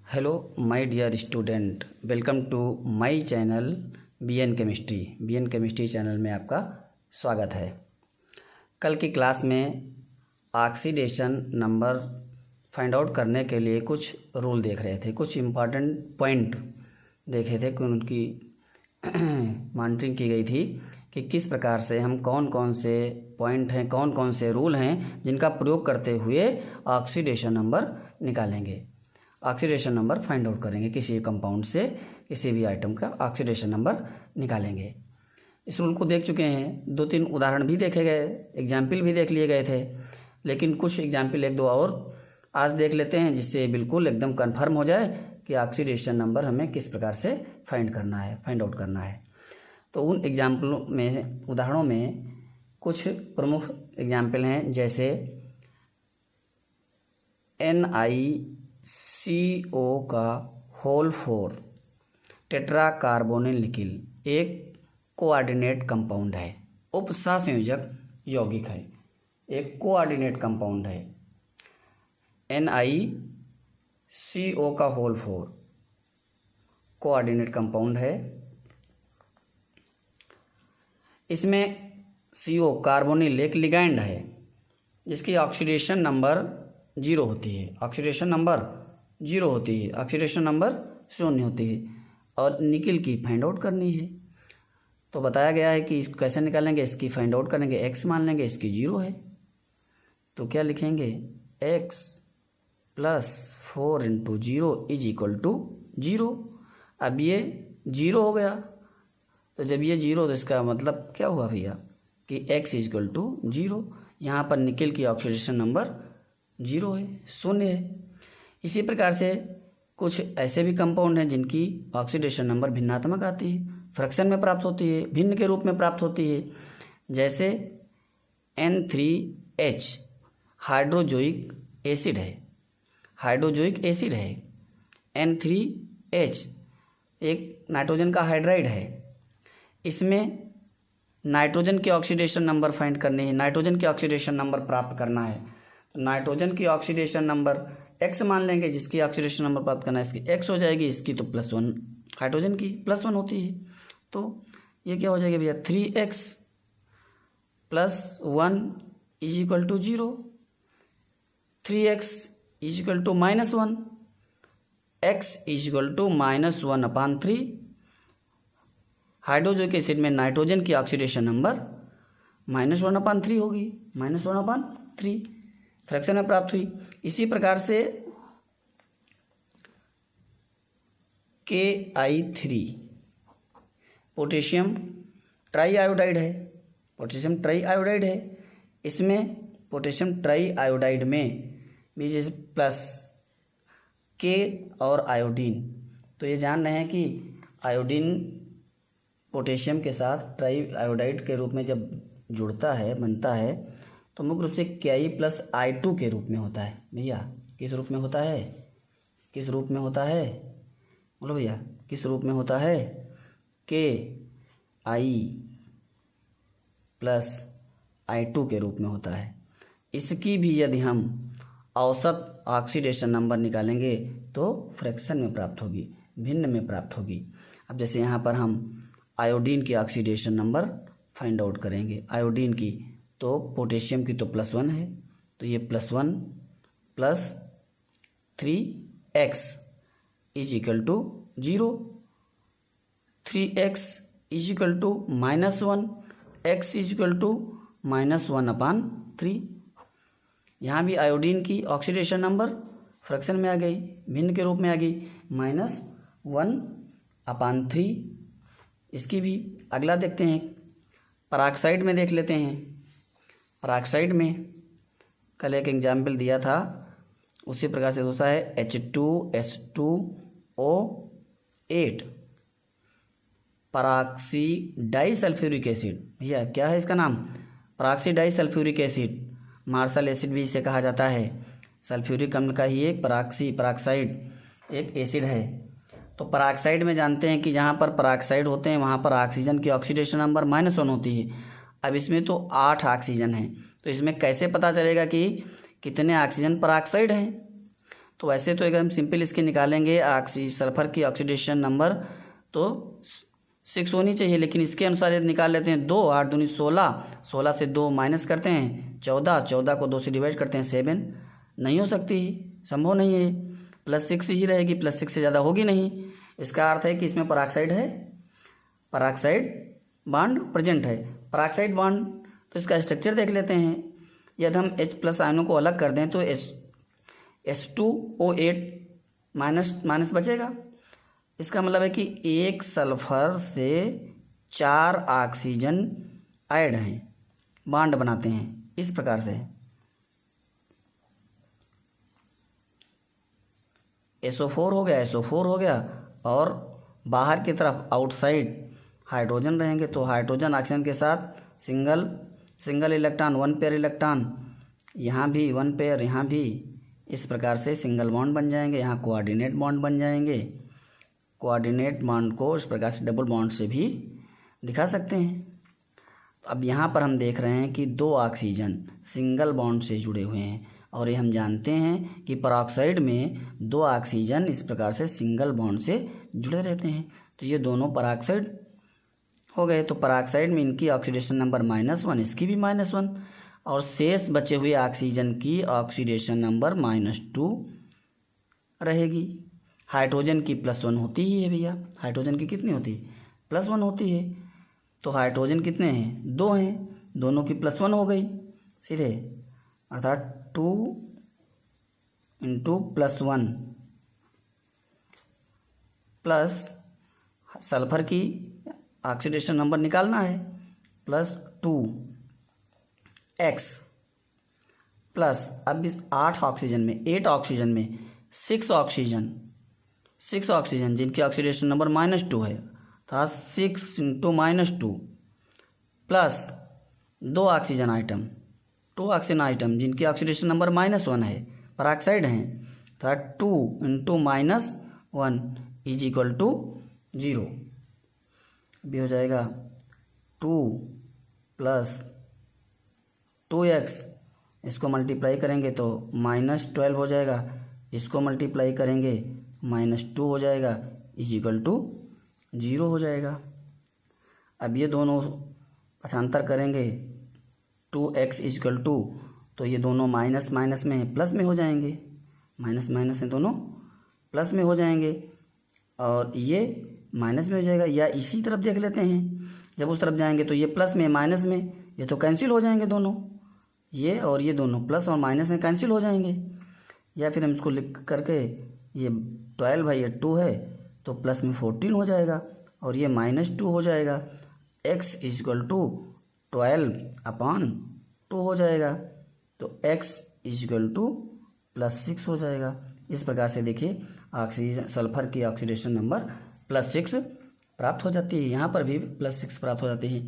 Hello my dear student, welcome to my channel BN chemistry channel में आपका स्वागत है। कल की क्लास में ऑक्सीडेशन नंबर फाइंड आउट करने के लिए कुछ रूल देख रहे थे, कुछ इम्पॉर्टेंट पॉइंट देखे थे कि उनकी मॉनिटरिंग की गई थी कि किस प्रकार से हम कौन कौन से पॉइंट हैं, कौन कौन से रूल हैं जिनका प्रयोग करते हुए ऑक्सीडेशन नंबर निकालेंगे, ऑक्सीडेशन नंबर फाइंड आउट करेंगे। किसी कंपाउंड से किसी भी आइटम का ऑक्सीडेशन नंबर निकालेंगे। इस रूल को देख चुके हैं, 2-3 उदाहरण भी देखे गए, एग्जाम्पल भी देख लिए गए थे, लेकिन कुछ एग्जाम्पल 1-2 और आज देख लेते हैं जिससे बिल्कुल एकदम कंफर्म हो जाए कि ऑक्सीडेशन नंबर हमें किस प्रकार से फाइंड आउट करना है। तो उन एग्जाम्पलों में, उदाहरणों में कुछ प्रमुख एग्जाम्पल हैं, जैसे NiCO का होल 4 टेट्रा कार्बोनिल निकिल एक कोऑर्डिनेट कंपाउंड है, उपसंयोजक यौगिक है, एक कोऑर्डिनेट कंपाउंड है। NiCO का होल 4 कोऑर्डिनेट कंपाउंड है। इसमें CO कार्बोनिल एक लिगैंड है जिसकी ऑक्सीडेशन नंबर 0 होती है, ऑक्सीडेशन नंबर 0 होती है, ऑक्सीडेशन नंबर 0 होती है, और निकिल की फाइंड आउट करनी है। तो बताया गया है कि इसको कैसे निकालेंगे, इसकी फाइंड आउट करेंगे, x मान लेंगे, इसकी 0 है तो क्या लिखेंगे, x + 4 × 0 = 0। अब ये 0 हो गया, तो जब ये 0 तो इसका मतलब क्या हुआ भैया कि x = 0। यहाँ पर निकिल की ऑक्सीडेशन नंबर 0 है, 0 है। इसी प्रकार से कुछ ऐसे भी कंपाउंड हैं जिनकी ऑक्सीडेशन नंबर भिन्नात्मक आती है, फ्रैक्शन में प्राप्त होती है, भिन्न के रूप में प्राप्त होती है, जैसे N3H हाइड्रोजोइक एसिड है, हाइड्रोजोइक एसिड है। N3H एक नाइट्रोजन का हाइड्राइड है। इसमें नाइट्रोजन की ऑक्सीडेशन नंबर फाइंड करनी है, नाइट्रोजन की ऑक्सीडेशन नंबर प्राप्त करना है। नाइट्रोजन की ऑक्सीडेशन नंबर x मान लेंगे, जिसकी ऑक्सीडेशन नंबर प्राप्त करना है, इसकी x हो जाएगी, इसकी तो +1, हाइड्रोजन की +1 होती है। तो ये क्या हो जाएगा भैया, 3x + 1 = 0, 3x = -1, x = -1/3। Hydrazoic acid में नाइट्रोजन की ऑक्सीडेशन नंबर -1/3 होगी, -1/3 फ्रैक्शन में प्राप्त हुई। इसी प्रकार से KI3 पोटेशियम ट्राईआयोडाइड है, पोटेशियम ट्राईआयोडाइड है। इसमें पोटेशियम ट्राईआयोडाइड में भी जैसे प्लस K और आयोडीन, तो ये जान रहे हैं कि आयोडीन पोटेशियम के साथ ट्राईआयोडाइड के रूप में जब जुड़ता है, बनता है, तो मुख्य रूप से Ki+I2 के रूप में होता है। भैया किस रूप में होता है, किस रूप में होता है, बोलो भैया किस रूप में होता है, Ki+I2 के रूप में होता है। इसकी भी यदि हम औसत ऑक्सीडेशन नंबर निकालेंगे तो फ्रैक्शन में प्राप्त होगी, भिन्न में प्राप्त होगी। अब जैसे यहाँ पर हम आयोडीन की ऑक्सीडेशन नंबर फाइंड आउट करेंगे, आयोडीन की, तो पोटेशियम की तो +1 है, तो ये +1 + 3x = 0, 3x = -1, x = -1/3। यहाँ भी आयोडीन की ऑक्सीडेशन नंबर फ्रैक्शन में आ गई, भिन्न के रूप में आ गई, -1/3। इसकी भी अगला देखते हैं, पराक्साइड में देख लेते हैं। पराक्साइड में कल एक एग्जाम्पल दिया था, उसी प्रकार से दूसरा है H2S2O8 पराक्सी डाइसल्फ्यूरिक एसिड। भैया क्या है इसका नाम, पराक्सी डाइसल्फ्यूरिक एसिड, मार्शल एसिड भी इसे कहा जाता है। सल्फ्यूरिक अम्ल का ही एक पराक्साइड एक एसिड है। तो पराक्साइड में जानते हैं कि जहाँ पर पराक्साइड होते हैं वहाँ पर ऑक्सीजन की ऑक्सीडेशन नंबर -1 होती है। अब इसमें तो 8 ऑक्सीजन हैं, तो इसमें कैसे पता चलेगा कि कितने ऑक्सीजन पर ऑक्साइड हैं। तो वैसे तो एकदम सिंपल इसके निकालेंगे सल्फर की ऑक्सीडेशन नंबर तो 6 होनी चाहिए, लेकिन इसके अनुसार यदि निकाल लेते हैं 2, 8 दूनी 16, 16 से 2 माइनस करते हैं 14, 14 को 2 से डिवाइड करते हैं 7, नहीं हो सकती, संभव नहीं है, +6 ही रहेगी, +6 से ज़्यादा होगी नहीं। इसका अर्थ है कि इसमें पराक्साइड है, पराक्साइड बॉन्ड प्रेजेंट है। पराक्साइड बॉन्ड तो इसका स्ट्रक्चर देख लेते हैं। यदि हम H+ आयनों को अलग कर दें तो H2O8 माइनस बचेगा। इसका मतलब है कि एक सल्फर से 4 ऑक्सीजन ऐड हैं, बॉन्ड बनाते हैं इस प्रकार से। SO4 हो गया, SO4 हो गया, और बाहर की तरफ आउटसाइड हाइड्रोजन रहेंगे, तो हाइड्रोजन ऑक्सीजन के साथ सिंगल इलेक्ट्रॉन, 1 पेयर इलेक्ट्रॉन, यहाँ भी 1 पेयर, यहाँ भी, इस प्रकार से सिंगल बॉन्ड बन जाएंगे। यहाँ कोऑर्डिनेट बॉन्ड बन जाएंगे। कोऑर्डिनेट बॉन्ड को इस प्रकार से डबल बॉन्ड से भी दिखा सकते हैं। अब यहाँ पर हम देख रहे हैं कि 2 ऑक्सीजन सिंगल बॉन्ड से जुड़े हुए हैं, और ये हम जानते हैं कि पेरोक्साइड में 2 ऑक्सीजन इस प्रकार से सिंगल बॉन्ड से जुड़े रहते हैं। तो ये दोनों पेरोक्साइड हो गए। तो पेरोक्साइड में इनकी ऑक्सीडेशन नंबर -1, इसकी भी -1, और शेष बचे हुए ऑक्सीजन की ऑक्सीडेशन नंबर -2 रहेगी। हाइड्रोजन की +1 होती ही है भैया, हाइड्रोजन की कितनी होती है? +1 होती है। तो हाइड्रोजन कितने हैं? 2 हैं, दोनों की +1 हो गई सीधे, अर्थात 2 × +1 प्लस सल्फर की ऑक्सीडेशन नंबर निकालना है +2x प्लस, अब इस 8 ऑक्सीजन में 6 ऑक्सीजन जिनकी ऑक्सीडेशन नंबर -2 है, था 6 × -2 प्लस 2 ऑक्सीजन आइटम जिनकी ऑक्सीडेशन नंबर -1 है, पेरोक्साइड हैं, था 2 × -1 = 0। भी हो जाएगा 2 + 2x, इसको मल्टीप्लाई करेंगे तो -12 हो जाएगा, इसको मल्टीप्लाई करेंगे -2 हो जाएगा, = 0 हो जाएगा। अब ये दोनों पक्षांतर करेंगे 2x = तो ये दोनों माइनस में प्लस में हो जाएंगे, माइनस में दोनों प्लस में हो जाएंगे, और ये माइनस में हो जाएगा। या इसी तरफ देख लेते हैं, जब उस तरफ जाएंगे तो ये प्लस में माइनस में, ये तो कैंसिल हो जाएंगे दोनों, ये और ये दोनों प्लस और माइनस में कैंसिल हो जाएंगे। या फिर हम इसको लिख करके, ये 12 है, ये 2 है, तो प्लस में 14 हो जाएगा, और ये -2 हो जाएगा। x = 12/2 हो जाएगा, तो x = +6 हो जाएगा। इस प्रकार से देखिए ऑक्सीजन सल्फर की ऑक्सीडेशन नंबर +6 प्राप्त हो जाती है। यहाँ पर भी +6 प्राप्त हो जाती है।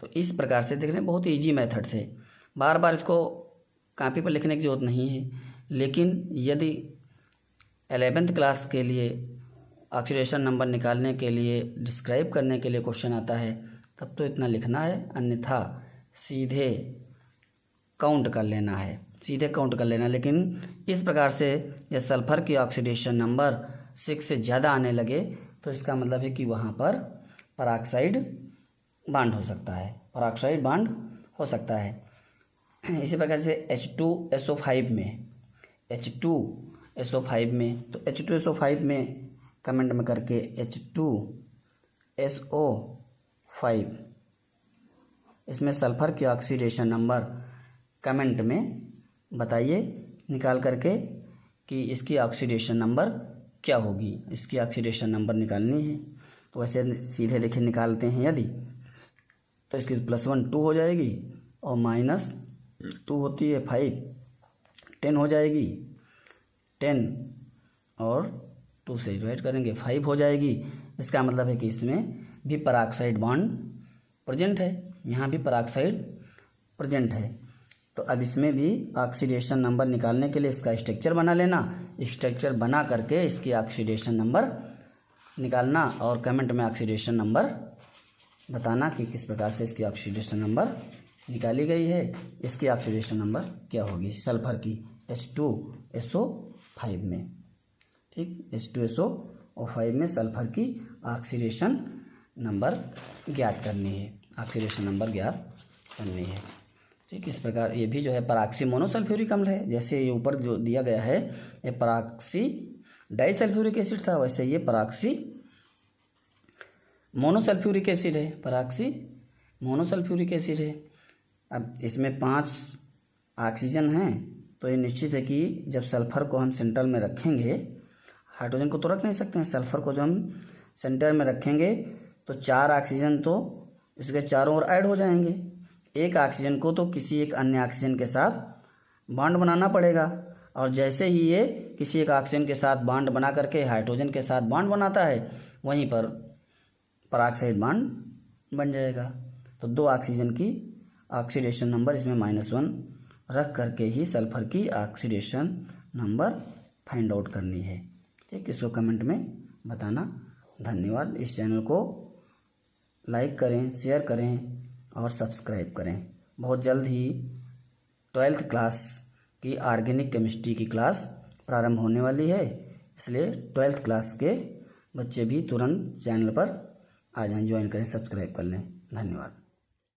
तो इस प्रकार से देख रहे हैं, बहुत ईजी मेथड से, बार बार इसको कॉपी पर लिखने की ज़रूरत नहीं है। लेकिन यदि 11th क्लास के लिए ऑक्सीडेशन नंबर निकालने के लिए, डिस्क्राइब करने के लिए क्वेश्चन आता है, तब तो इतना लिखना है, अन्यथा सीधे काउंट कर लेना है, लेकिन इस प्रकार से यह सल्फर की ऑक्सीडेशन नंबर 6 से ज़्यादा आने लगे तो इसका मतलब है कि वहाँ पर पेरोक्साइड बॉन्ड हो सकता है, इसी प्रकार से H2SO5 में तो H2SO5 में कमेंट में करके H2SO5 इसमें सल्फर की ऑक्सीडेशन नंबर कमेंट में बताइए निकाल करके कि इसकी ऑक्सीडेशन नंबर क्या होगी। इसकी ऑक्सीडेशन नंबर निकालनी है, तो वैसे सीधे देखिए निकालते हैं यदि, तो इसकी +1 2 हो जाएगी, और -2 होती है 5, 10 हो जाएगी, 10 और 2 से डिवाइड करेंगे 5 हो जाएगी। इसका मतलब है कि इसमें भी पेरोक्साइड बॉन्ड प्रेजेंट है, यहाँ भी पेरोक्साइड प्रेजेंट है। तो अब इसमें भी ऑक्सीडेशन नंबर निकालने के लिए इसका स्ट्रक्चर बना लेना, स्ट्रक्चर बना करके इसकी ऑक्सीडेशन नंबर निकालना, और कमेंट में ऑक्सीडेशन नंबर बताना कि किस प्रकार से इसकी ऑक्सीडेशन नंबर निकाली गई है, इसकी ऑक्सीडेशन नंबर क्या होगी सल्फर की H2SO5 5 में, ठीक। H2SO5 में सल्फर की ऑक्सीडेशन नंबर ज्ञात करनी है, ऑक्सीडेशन नंबर ज्ञात करनी है, ठीक। इस प्रकार ये भी जो है पराक्सी मोनोसल्फ्यूरिक अम्ल है। जैसे ये ऊपर जो दिया गया है ये पराक्सी डाइसल्फ्यूरिक एसिड था, वैसे ये पराक्सी मोनोसल्फ्यूरिक एसिड है, पराक्सी मोनोसल्फ्यूरिक एसिड है। अब इसमें 5 ऑक्सीजन हैं, तो ये निश्चित है कि जब सल्फ़र को हम सेंटर में रखेंगे, हाइड्रोजन को तो रख नहीं सकते हैं, सल्फ़र को जब हम सेंटर में रखेंगे तो 4 ऑक्सीजन तो इसके चारों ओर ऐड हो जाएंगे। एक ऑक्सीजन को तो किसी एक अन्य ऑक्सीजन के साथ बॉन्ड बनाना पड़ेगा, और जैसे ही ये किसी एक ऑक्सीजन के साथ बॉन्ड बना करके हाइड्रोजन के साथ बॉन्ड बनाता है, वहीं पर पराक्साइड बॉन्ड बन जाएगा। तो 2 ऑक्सीजन की ऑक्सीडेशन नंबर इसमें -1 रख करके ही सल्फ़र की ऑक्सीडेशन नंबर फाइंड आउट करनी है, ठीक। इसको कमेंट में बताना। धन्यवाद। इस चैनल को लाइक करें, शेयर करें और सब्सक्राइब करें। बहुत जल्द ही 12th क्लास की ऑर्गेनिक केमिस्ट्री की क्लास प्रारंभ होने वाली है, इसलिए 12th क्लास के बच्चे भी तुरंत चैनल पर आ जाएं, ज्वाइन करें, सब्सक्राइब कर लें। धन्यवाद।